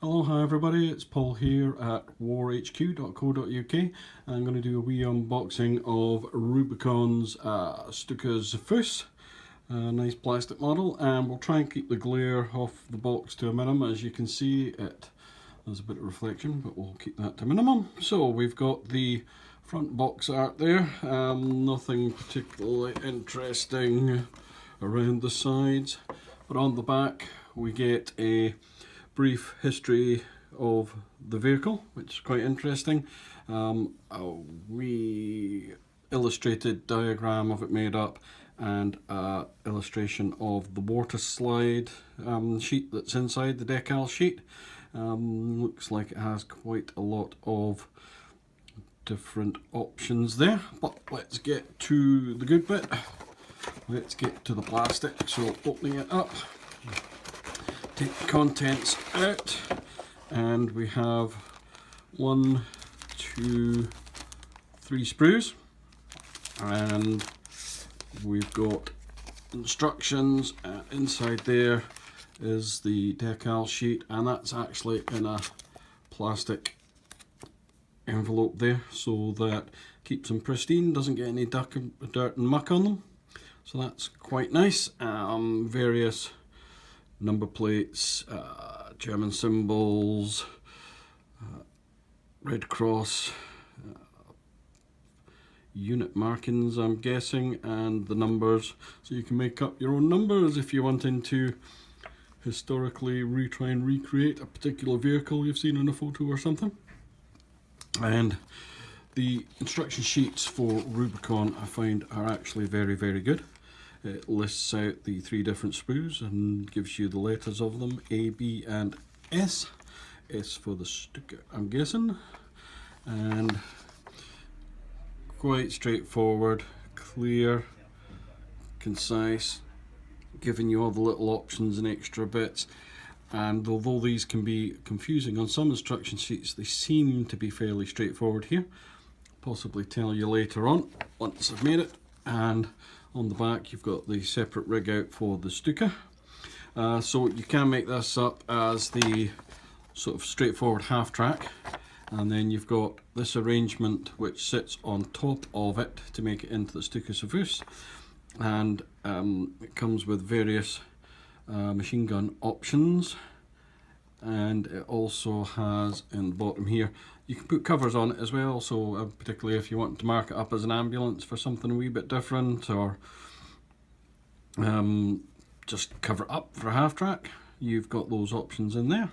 Hello, hi everybody, it's Paul here at warhq.co.uk. I'm going to do a wee unboxing of Rubicon's Stuka Zafus, a nice plastic model, and we'll try and keep the glare off the box to a minimum. As you can see, there's a bit of reflection, but we'll keep that to minimum. So we've got the front box art there, nothing particularly interesting around the sides, but on the back we get a brief history of the vehicle, which is quite interesting. A wee illustrated diagram of it made up, and an illustration of the water slide sheet that's inside the decal sheet. Looks like it has quite a lot of different options there, but let's get to the good bit. Let's get to the plastic. So opening it up, take the contents out, and we have 1, 2, 3 sprues, and we've got instructions. Inside there is the decal sheet, and that's actually in a plastic envelope there, so that keeps them pristine, doesn't get any dirt and muck on them, so that's quite nice. Various number plates, German symbols, Red Cross, unit markings I'm guessing, and the numbers, so you can make up your own numbers if you're wanting to historically try and recreate a particular vehicle you've seen in a photo or something. And the instruction sheets for Rubicon I find are actually very good. It lists out the 3 different sprues and gives you the letters of them, A, B and S. S for the Stuka, I'm guessing. And quite straightforward, clear, concise, giving you all the little options and extra bits. And although these can be confusing on some instruction sheets, they seem to be fairly straightforward here. Possibly tell you later on once I've made it. And on the back you've got the separate rig out for the Stuka. So you can make this up as the sort of straightforward half track, and then you've got this arrangement which sits on top of it to make it into the Stuka Savus, and it comes with various machine gun options, and it also has in the bottom here you can put covers on it as well, so particularly if you want to mark it up as an ambulance for something a wee bit different, or just cover it up for a half track, you've got those options in there.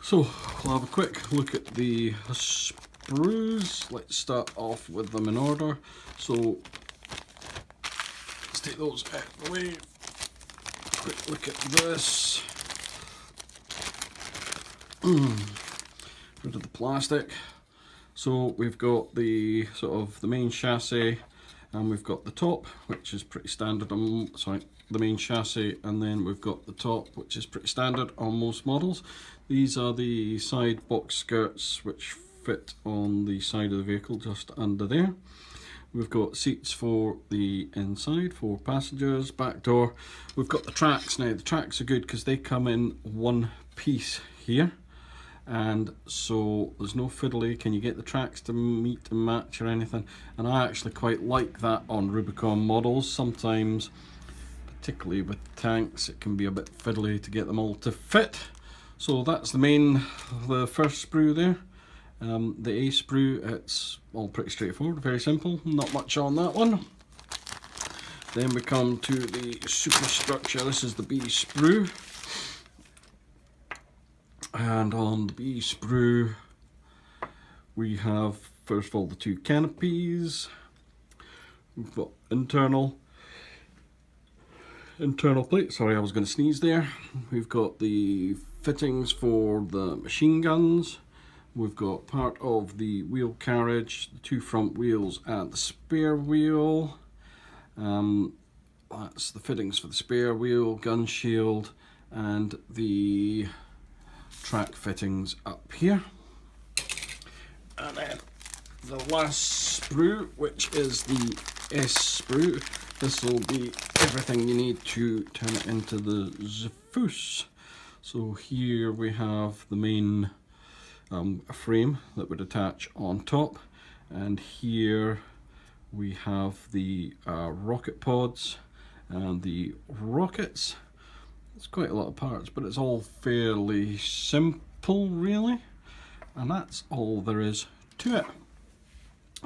So we'll have a quick look at the sprues. Let's start off with them in order. So let's take those out of the way. Quick look at this. Rid of the plastic. So we've got the sort of the main chassis, and we've got the top, which is pretty standard on, the main chassis, and then we've got the top, which is pretty standard on most models. These are the side box skirts which fit on the side of the vehicle just under there. We've got seats for the inside for passengers, back door. We've got the tracks. Now the tracks are good because they come in one piece here, and so there's no fiddly, can you get the tracks to meet and match or anything, and I actually quite like that on Rubicon models. Sometimes, particularly with tanks, it can be a bit fiddly to get them all to fit. So that's the first sprue there. The A sprue, it's all pretty straightforward, very simple, not much on that one. Then we come to the superstructure. This is the B sprue, and on the B sprue we have first of all the 2 canopies. We've got internal plate, sorry I was going to sneeze there. We've got the fittings for the machine guns. We've got part of the wheel carriage, the 2 front wheels and the spare wheel. That's the fittings for the spare wheel, gun shield, and the track fittings up here. And then the last sprue, which is the S sprue. This will be everything you need to turn it into the Zafus. So here we have the main frame that would attach on top, and here we have the rocket pods and the rockets. It's quite a lot of parts, but it's all fairly simple really, and that's all there is to it.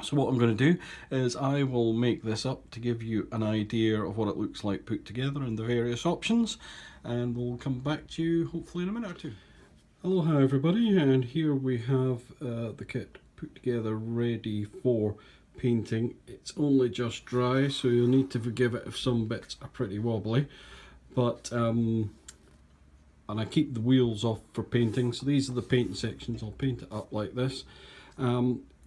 So what I'm going to do is I will make this up to give you an idea of what it looks like put together and the various options, and we'll come back to you hopefully in a minute or two. Aloha everybody, and here we have the kit put together ready for painting. It's only just dry, so you'll need to forgive it if some bits are pretty wobbly, but and I keep the wheels off for painting. So these are the painting sections. I'll paint it up like this.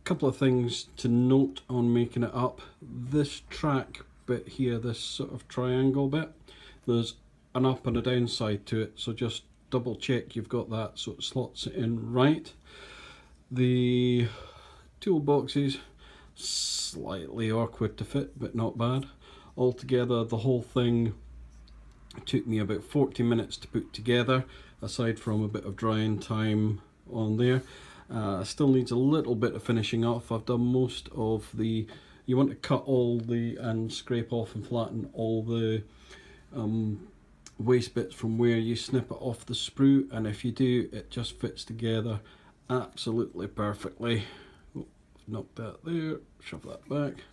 Couple of things to note on making it up. This track bit here, this sort of triangle bit, there's an up and a down side to it, so just double check you've got that so it slots it in right. The toolboxes, slightly awkward to fit but not bad. Altogether the whole thing took me about 40 minutes to put together, aside from a bit of drying time on there. Still needs a little bit of finishing off. I've done most of the, you want to cut all the and scrape off and flatten all the waste bits from where you snip it off the sprue, and if you do, it just fits together absolutely perfectly. Oh, knock that there, shove that back,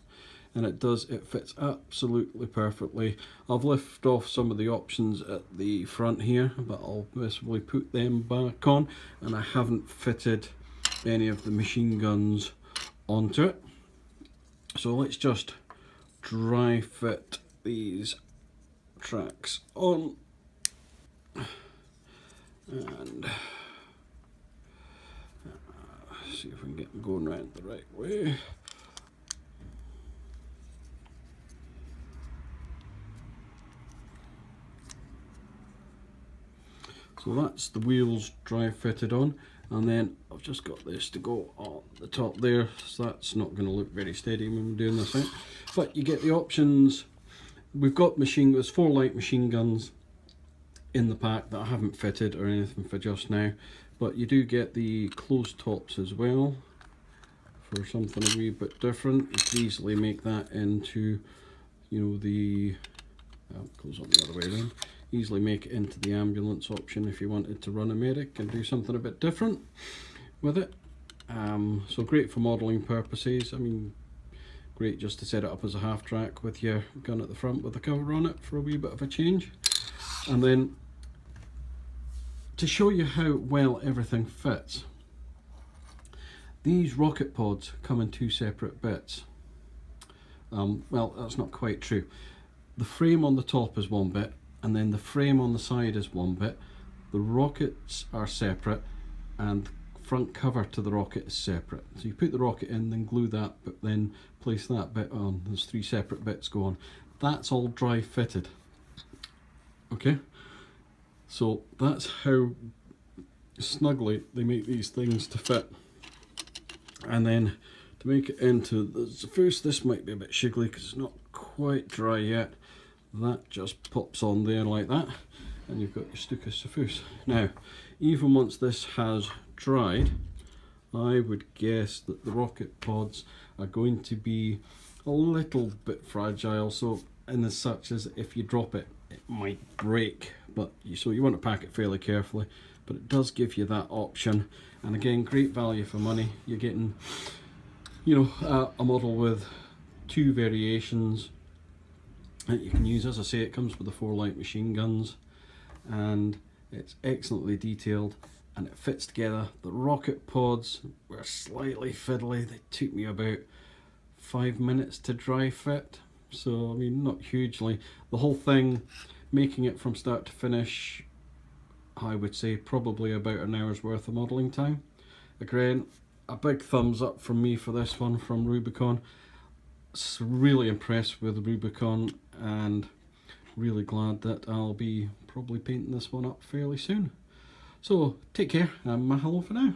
and it does, it fits absolutely perfectly. I've left off some of the options at the front here, but I'll possibly put them back on, and I haven't fitted any of the machine guns onto it. So let's just dry fit these tracks on, and see if we can get them going round the right way. So that's the wheels dry fitted on, and then I've just got this to go on the top there, so that's not going to look very steady when we're doing this out. But you get the options. We've got there's 4 light machine guns in the pack that I haven't fitted or anything for just now, but you do get the closed tops as well for something a wee bit different. You can easily make that into, you know, the goes on the other way around. Easily make it into the ambulance option if you wanted to run a medic and do something a bit different with it. So great for modelling purposes. I mean, great just to set it up as a half track with your gun at the front with a cover on it for a wee bit of a change. And then to show you how well everything fits, these rocket pods come in 2 separate bits. Well, that's not quite true. The frame on the top is one bit, and then the frame on the side is one bit. The rockets are separate, and the front cover to the rocket is separate. So you put the rocket in, then glue that, but then place that bit on. There's 3 separate bits go on. That's all dry fitted. Okay, so that's how snugly they make these things to fit. And then to make it into the first, this might be a bit shiggly because it's not quite dry yet. That just pops on there like that, and you've got your Stuka Safus. Now, even once this has dried, I would guess that the rocket pods are going to be a little bit fragile, so in as such as if you drop it, it might break, but so you want to pack it fairly carefully, but it does give you that option. And again, great value for money. You're getting, you know, a model with 2 variations that you can use. As I say, it comes with the 4 light machine guns, and it's excellently detailed, and it fits together. The rocket pods were slightly fiddly. They took me about 5 minutes to dry fit, so I mean, not hugely. The whole thing, making it from start to finish, I would say probably about an hour's worth of modelling time. Again, a big thumbs up from me for this one from Rubicon. Really impressed with Rubicon, and really glad that I'll be probably painting this one up fairly soon. So take care, and mahalo for now.